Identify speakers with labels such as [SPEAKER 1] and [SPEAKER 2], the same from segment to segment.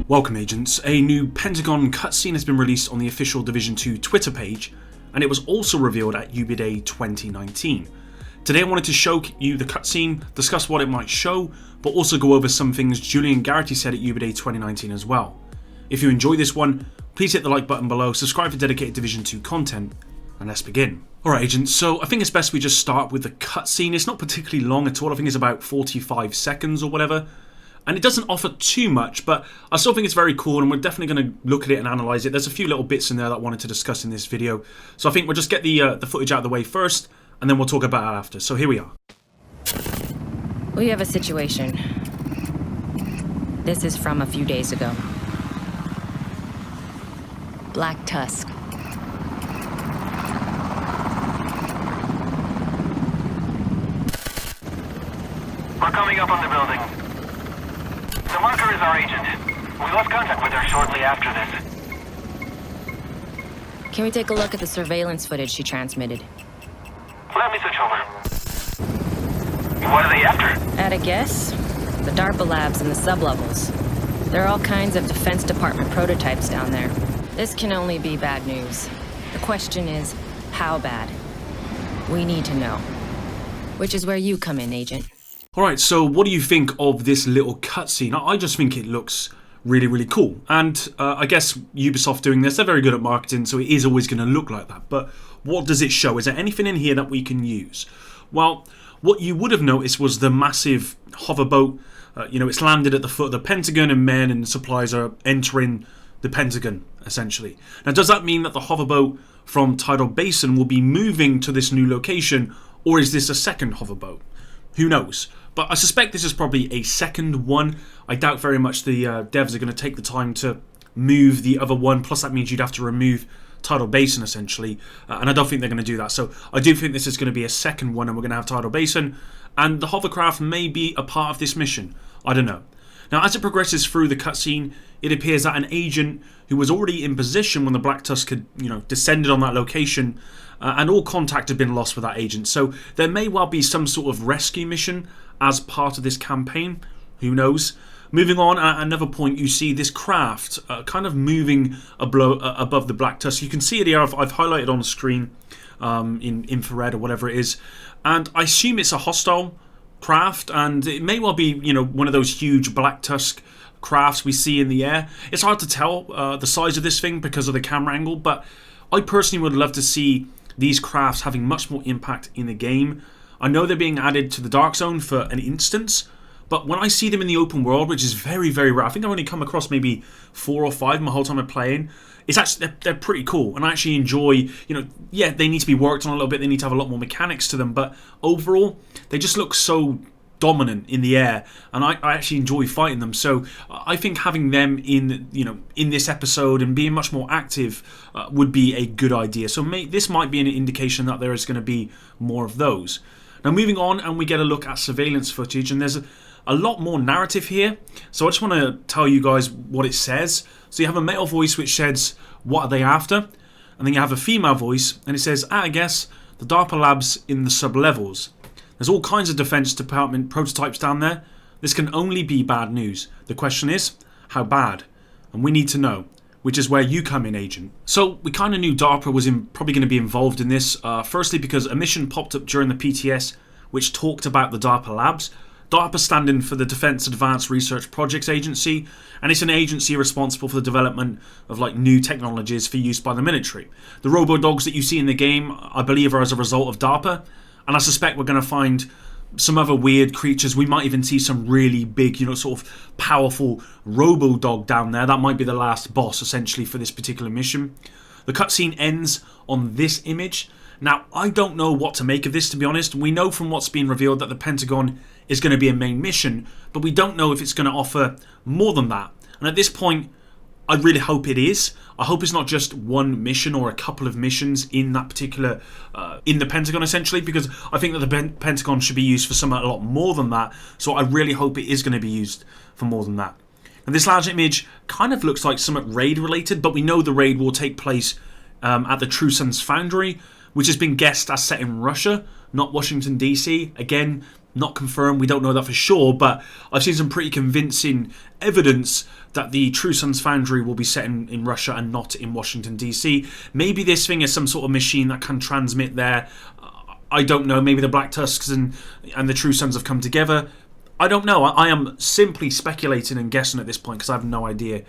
[SPEAKER 1] Welcome agents, a new Pentagon Cutscene has been released on the official Division 2 Twitter page, and it was also revealed at Ubi Day 2019. Today I wanted to show you the cutscene, discuss what it might show, but also go over some things Julian Gerighty said at Ubi Day 2019 as well. If you enjoy this one, please hit the like button below, subscribe for dedicated Division 2 content, and let's begin. Alright agents, so I think it's best we just start with the cutscene. It's not particularly long at all, I think it's about 45 seconds or whatever. And it doesn't offer too much, but I still think it's very cool and we're definitely going to look at it and analyse it. There's a few little bits in there that I wanted to discuss in this video. So I think we'll just get the footage out of the way first, and then we'll talk about it after. So here we are.
[SPEAKER 2] We have a situation. This is from a few days ago. Black Tusk.
[SPEAKER 3] We're coming up on the building. The marker is our agent. We lost contact with her shortly after this.
[SPEAKER 2] Can we take a look at the surveillance footage she transmitted?
[SPEAKER 3] Let me switch over. What are they after?
[SPEAKER 2] At a guess? The Darpa Labs in the sublevels. There are all kinds of Defense Department prototypes down there. This can only be bad news. The question is, how bad? We need to know. Which is where you come in, Agent.
[SPEAKER 1] Alright, so what do you think of this little cutscene? I just think it looks really cool. And I guess Ubisoft doing this, they're very good at marketing, so it is always going to look like that. But what does it show? Is there anything in here that we can use? Well, what you would have noticed was the massive hoverboat. It's landed at the foot of the Pentagon and men and supplies are entering the Pentagon, essentially. Now, does that mean that the hoverboat from Tidal Basin will be moving to this new location, or is this a second hoverboat? Who knows? But I suspect this is probably a second one. I doubt very much the devs are going to take the time to move the other one. Plus that means you'd have to remove Tidal Basin essentially. And I don't think they're going to do that. So I do think this is going to be a second one and we're going to have Tidal Basin. And the hovercraft may be a part of this mission. I don't know. Now as it progresses through the cutscene, it appears that an agent who was already in position when the Black Tusk had, descended on that location, and all contact had been lost with that agent. So there may well be some sort of rescue mission as part of this campaign. Who knows? Moving on, at another point you see this craft kind of moving above the Black Tusk. You can see it here. I've highlighted on the screen in infrared or whatever it is. And I assume it's a hostile craft, and it may well be one of those huge Black Tusk crafts we see in the air. It's hard to tell the size of this thing because of the camera angle, but I personally would love to see these crafts having much more impact in the game. I know they're being added to the Dark Zone for an instance, but when I see them in the open world, which is very rare, I think I've only come across maybe 4 or 5 my whole time of playing. It's actually they're pretty cool, and I actually enjoy. Yeah, they need to be worked on a little bit. They need to have a lot more mechanics to them, but overall, they just look so dominant in the air, and I actually enjoy fighting them. So I think having them in in this episode and being much more active would be a good idea. So this might be an indication that there is going to be more of those. Now moving on, and we get a look at surveillance footage, and there's a lot more narrative here. So I just want to tell you guys what it says. So you have a male voice which says, "What are they after?" And then you have a female voice, and it says, "I guess the Darpa Labs in the sublevels." There's all kinds of Defense Department prototypes down there. This can only be bad news. The question is, how bad? And we need to know, which is where you come in, Agent. So we kind of knew DARPA was probably going to be involved in this. Firstly, because a mission popped up during the PTS which talked about the Darpa Labs. DARPA standing for the Defense Advanced Research Projects Agency, and it's an agency responsible for the development of new technologies for use by the military. The robo-dogs that you see in the game, I believe, are as a result of DARPA. And I suspect we're going to find some other weird creatures. We might even see some really big, sort of powerful robo-dog down there. That might be the last boss, essentially, for this particular mission. The cutscene ends on this image. Now, I don't know what to make of this, to be honest. We know from what's been revealed that the Pentagon is going to be a main mission, but we don't know if it's going to offer more than that. And at this point, I really hope it is. I hope it's not just one mission or a couple of missions in that particular, in the Pentagon essentially, because I think that the Pentagon should be used for something a lot more than that. So I really hope it is going to be used for more than that. And this large image kind of looks like somewhat raid related, but we know the raid will take place at the True Sons Foundry, which has been guessed as set in Russia, not Washington D.C. Again, Not confirmed, we don't know that for sure, but I've seen some pretty convincing evidence that the True Sons Foundry will be set in Russia and not in Washington D.C. Maybe this thing is some sort of machine that can transmit there. I don't know. Maybe the Black Tusks and the True Sons have come together. I don't know. I am simply speculating and guessing at this point because I have no idea.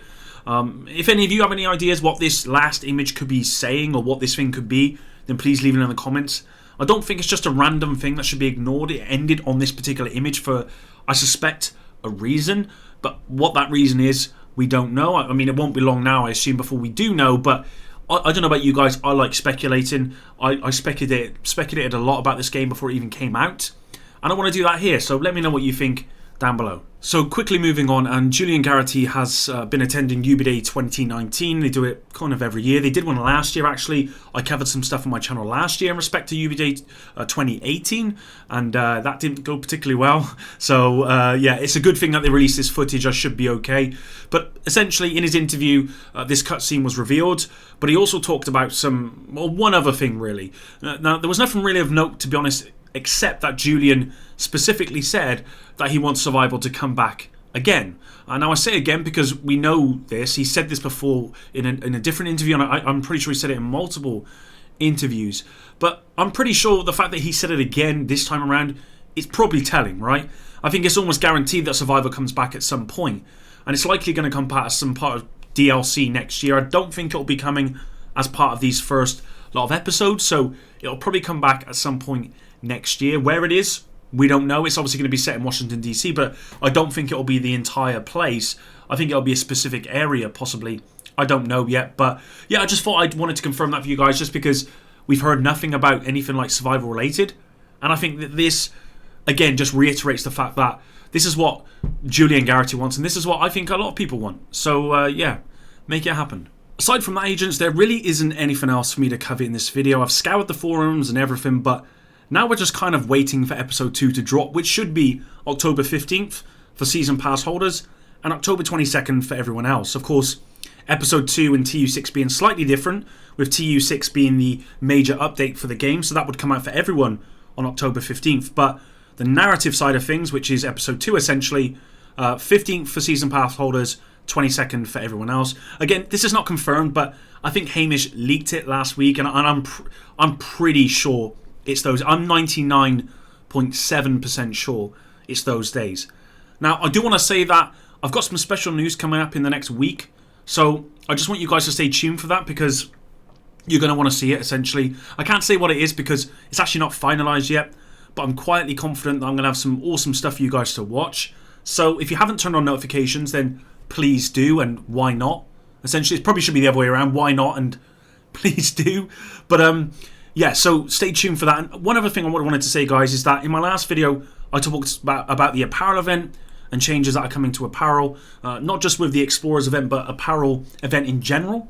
[SPEAKER 1] If any of you have any ideas what this last image could be saying or what this thing could be, then please leave it in the comments. I don't think it's just a random thing that should be ignored. It ended on this particular image for, I suspect, a reason. But what that reason is, we don't know. I mean, it won't be long now, I assume, before we do know. But I don't know about you guys. I like speculating. I speculated a lot about this game before it even came out. And I want to do that here. So let me know what you think down below. So quickly moving on, and Julian Gerighty has been attending Ubi Day 2019. They do it kind of every year. They did one last year, actually. I covered some stuff on my channel last year in respect to Ubi Day 2018, and that didn't go particularly well. So yeah, it's a good thing that they released this footage. I should be okay. But essentially, in his interview, this cutscene was revealed, but he also talked about one other thing, really. Now, there was nothing really of note, to be honest, except that Julian specifically said that he wants Survival to come back again. Now I say again because we know this. He said this before in a different interview, and I'm pretty sure he said it in multiple interviews. But I'm pretty sure the fact that he said it again this time around is probably telling, right? I think it's almost guaranteed that Survivor comes back at some point, and it's likely going to come back as some part of DLC next year. I don't think it'll be coming as part of these first lot of episodes, so it'll probably come back at some point next year. Where it is, we don't know. It's obviously going to be set in Washington D.C, but I don't think it'll be the entire place. I think it'll be a specific area, possibly. I don't know yet, but yeah, I just thought I wanted to confirm that for you guys, just because we've heard nothing about anything like survival related, and I think that this again just reiterates the fact that this is what Julian Gerighty wants, and this is what I think a lot of people want. So yeah, make it happen. Aside from that, agents, there really isn't anything else for me to cover in this video. I've scoured the forums and everything, but now we're just kind of waiting for episode 2 to drop, which should be October 15th for season pass holders and October 22nd for everyone else. Of course, episode 2 and TU6 being slightly different, with TU6 being the major update for the game, so that would come out for everyone on October 15th. But the narrative side of things, which is episode 2 essentially, 15th for season pass holders, 22nd for everyone else. Again, this is not confirmed, but I think Hamish leaked it last week, and I'm pretty sure it's those. I'm 99.7% sure it's those days. Now, I do want to say that I've got some special news coming up in the next week, so I just want you guys to stay tuned for that, because you're going to want to see it, essentially. I can't say what it is because it's actually not finalised yet, but I'm quietly confident that I'm going to have some awesome stuff for you guys to watch. So if you haven't turned on notifications, then please do, and why not? Essentially, it probably should be the other way around. Why not? And please do. But yeah, so stay tuned for that. And one other thing I wanted to say, guys, is that in my last video, I talked about the apparel event and changes that are coming to apparel, not just with the Explorers event, but apparel event in general.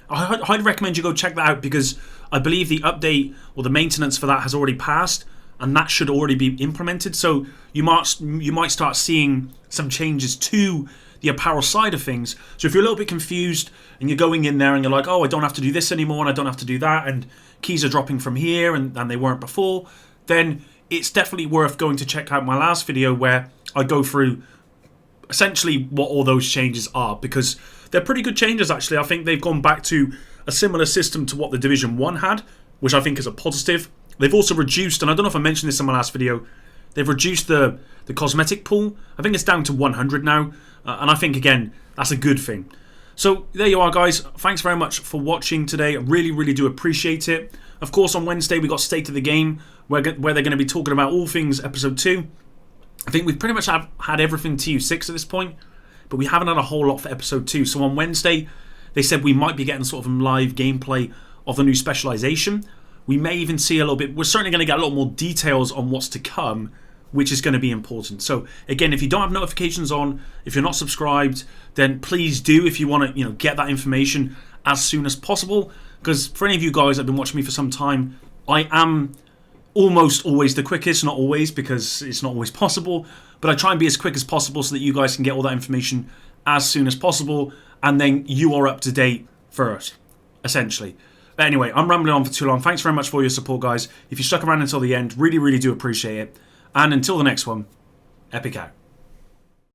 [SPEAKER 1] I highly recommend you go check that out, because I believe the update or the maintenance for that has already passed, and that should already be implemented. So you might start seeing some changes to the apparel side of things. So if you're a little bit confused and you're going in there and you're like, oh, I don't have to do this anymore and I don't have to do that, and keys are dropping from here and they weren't before, then it's definitely worth going to check out my last video where I go through essentially what all those changes are, because they're pretty good changes actually. I think they've gone back to a similar system to what the Division 1 had, which I think is a positive. They've also reduced, and I don't know if I mentioned this in my last video, they've reduced the cosmetic pool. I think it's down to 100 now, and I think, again, that's a good thing. So there you are, guys. Thanks very much for watching today. I really, really do appreciate it. Of course, on Wednesday, we got State of the Game, where they're going to be talking about all things Episode 2. I think we've pretty much had everything TU6 at this point, but we haven't had a whole lot for Episode 2. So on Wednesday, they said we might be getting sort of live gameplay of the new specialization. We may even see a little bit, we're certainly going to get a lot more details on what's to come, which is going to be important. So again, if you don't have notifications on, if you're not subscribed, then please do, if you want to get that information as soon as possible. Because for any of you guys that have been watching me for some time, I am almost always the quickest, not always, because it's not always possible, but I try and be as quick as possible so that you guys can get all that information as soon as possible, and then you are up to date first, essentially. But anyway, I'm rambling on for too long. Thanks very much for your support, guys. If you stuck around until the end, really, really do appreciate it. And until the next one, Epic out.